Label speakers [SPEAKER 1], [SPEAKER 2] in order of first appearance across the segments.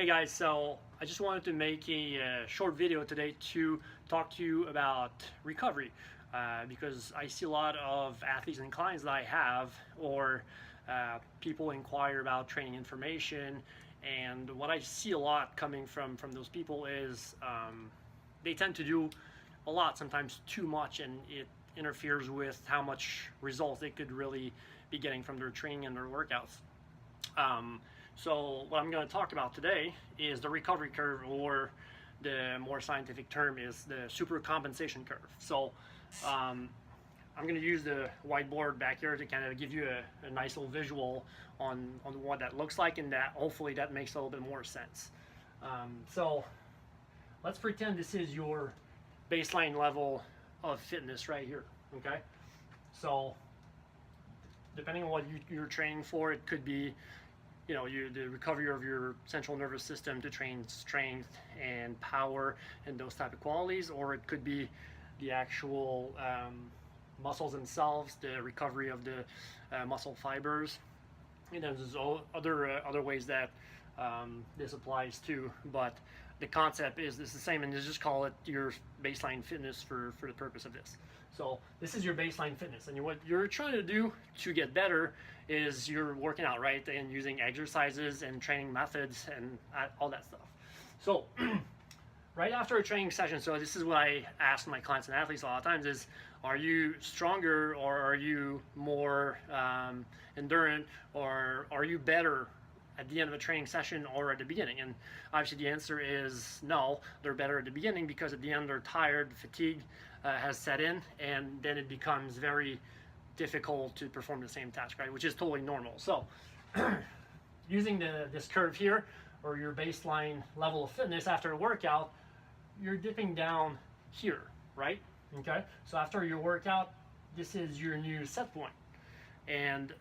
[SPEAKER 1] Hey guys, so I just wanted to make a short video today to talk to you about recovery because I see a lot of athletes and clients that I have or people inquire about training information, and what I see a lot coming from those people is they tend to do a lot, sometimes too much, and it interferes with how much results they could really be getting from their training and their workouts. So what I'm going to talk about today is the recovery curve, or the more scientific term is the supercompensation curve. So I'm going to use the whiteboard back here to kind of give you a nice little visual on what that looks like, and that hopefully that makes a little bit more sense. So let's pretend this is your baseline level of fitness right here, okay? So depending on what you're training for, it could be the recovery of your central nervous system to train strength and power and those type of qualities, or it could be the actual muscles themselves, the recovery of the muscle fibers. And then there's other ways that this applies to, but the concept is the same, and just call it your baseline fitness for the purpose of this. So this is your baseline fitness, and what you're trying to do to get better is you're working out, right, and using exercises and training methods and all that stuff. So right after a training session, so this is what I ask my clients and athletes a lot of times is, are you stronger, or are you more endurant, or are you better at the end of a training session or at the beginning? And obviously the answer is no, they're better at the beginning, because at the end they're tired, fatigue has set in, and then it becomes very difficult to perform the same task, right, which is totally normal. So using this curve here, or your baseline level of fitness after a workout, you're dipping down here, right? Okay, so after your workout, this is your new set point, and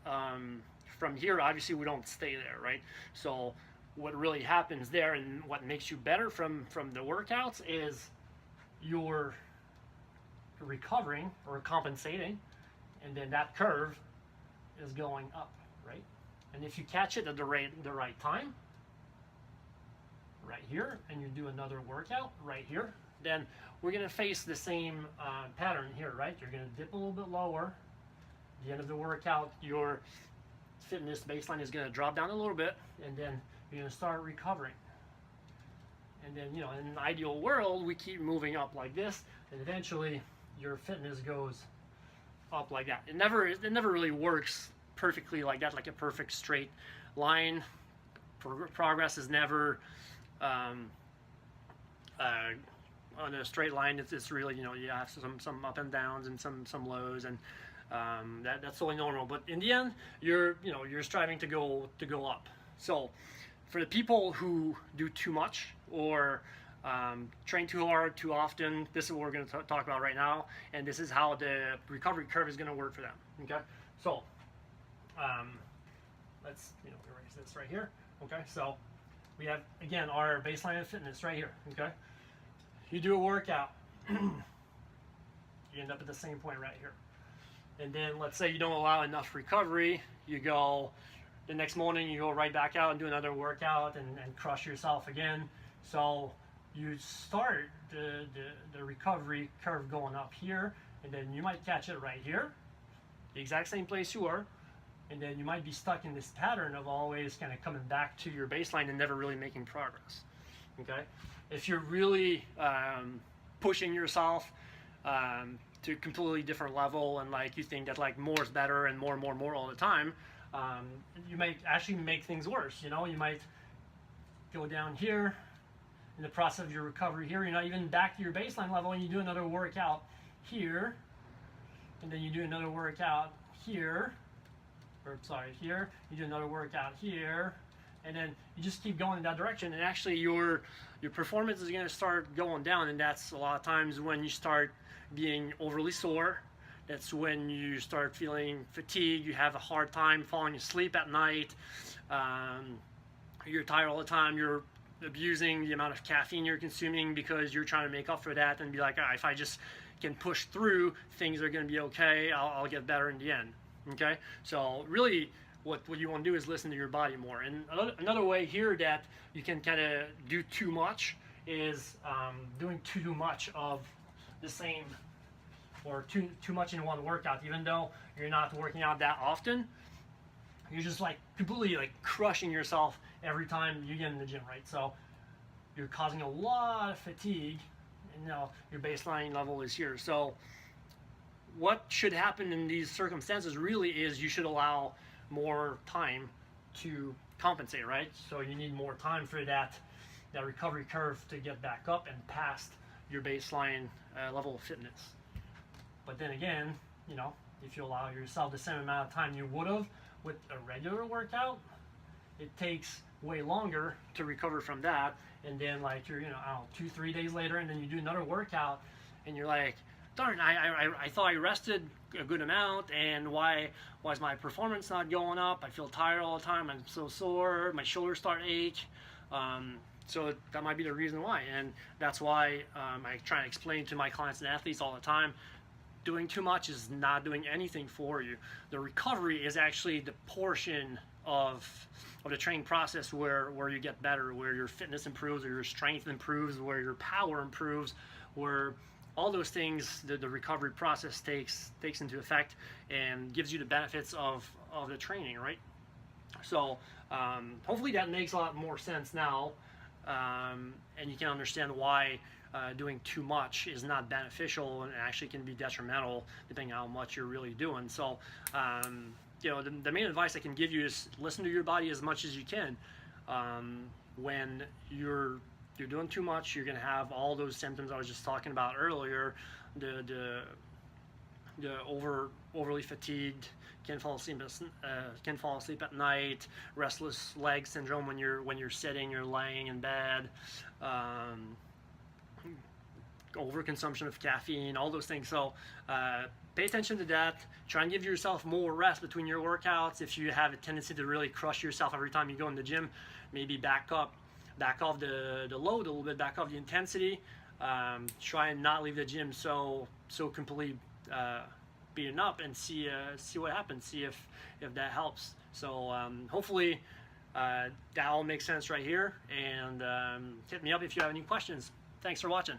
[SPEAKER 1] from here, obviously we don't stay there, right? So what really happens there, and what makes you better from the workouts, is you're recovering or compensating, and then that curve is going up, right? And if you catch it at the right time, right here, and you do another workout right here, then we're going to face the same pattern here, right? You're going to dip a little bit lower. At the end of the workout, your fitness baseline is going to drop down a little bit, and then you're going to start recovering. And then, in an ideal world, we keep moving up like this, and eventually your fitness goes up like that. It never really works perfectly like that, like a perfect straight line. Progress is never on a straight line. It's really, you have some up and downs and some lows, and that's totally normal. But in the end, you're striving to go up. So for the people who do too much, or train too hard too often, this is what we're going to talk about right now, and this is how the recovery curve is going to work for them. Okay, so let's erase this right here. Okay, so we have, again, our baseline of fitness right here. Okay, you do a workout, you end up at the same point right here, and then let's say you don't allow enough recovery, you go the next morning, you go right back out and do another workout and crush yourself again. So you start the recovery curve going up here, and then you might catch it right here, the exact same place you were, and then you might be stuck in this pattern of always kind of coming back to your baseline and never really making progress. Okay, if you're really pushing yourself to a completely different level, and like you think that like more is better and more all the time, you might actually make things worse. You might go down here in the process of your recovery here, you're not even back to your baseline level, and you do another workout here, and then you do another workout here, here, you do another workout here, and then you just keep going in that direction, and actually your performance is going to start going down, and that's a lot of times when you start being overly sore. That's when you start feeling fatigued, you have a hard time falling asleep at night, you're tired all the time, you're abusing the amount of caffeine you're consuming because you're trying to make up for that and be like, if I just can push through, things are going to be okay, I'll get better in the end. Okay, so really what you want to do is listen to your body more. And another way here that you can kind of do too much is doing too much of the same, or too much in one workout, even though you're not working out that often. You're just like completely like crushing yourself every time you get in the gym, right? So you're causing a lot of fatigue, and your baseline level is here. So what should happen in these circumstances really is you should allow more time to compensate, right? So you need more time for that recovery curve to get back up and past your baseline level of fitness. But then again, if you allow yourself the same amount of time you would have with a regular workout, it takes way longer to recover from that. And then like you're, 2-3 days later, and then you do another workout, and you're like, darn, I thought I rested a good amount, and why is my performance not going up? I feel tired all the time. I'm so sore. My shoulders start to ache. So that might be the reason why. And that's why I try to explain to my clients and athletes all the time, doing too much is not doing anything for you. The recovery is actually the portion of the training process where you get better, where your fitness improves, or your strength improves, where your power improves, where all those things the recovery process takes into effect and gives you the benefits of the training, right? So hopefully that makes a lot more sense now, and you can understand why doing too much is not beneficial and actually can be detrimental depending on how much you're really doing. So the main advice I can give you is listen to your body as much as you can. When you're doing too much, you're going to have all those symptoms I was just talking about earlier. The overly fatigued, can't fall asleep at night, restless leg syndrome when you're sitting, you're laying in bed, overconsumption of caffeine, all those things. So pay attention to that. Try and give yourself more rest between your workouts. If you have a tendency to really crush yourself every time you go in the gym, maybe back off the load a little bit, back off the intensity. Try and not leave the gym so completely beaten up, and see what happens. See if that helps. So hopefully that all makes sense right here. And hit me up if you have any questions. Thanks for watching.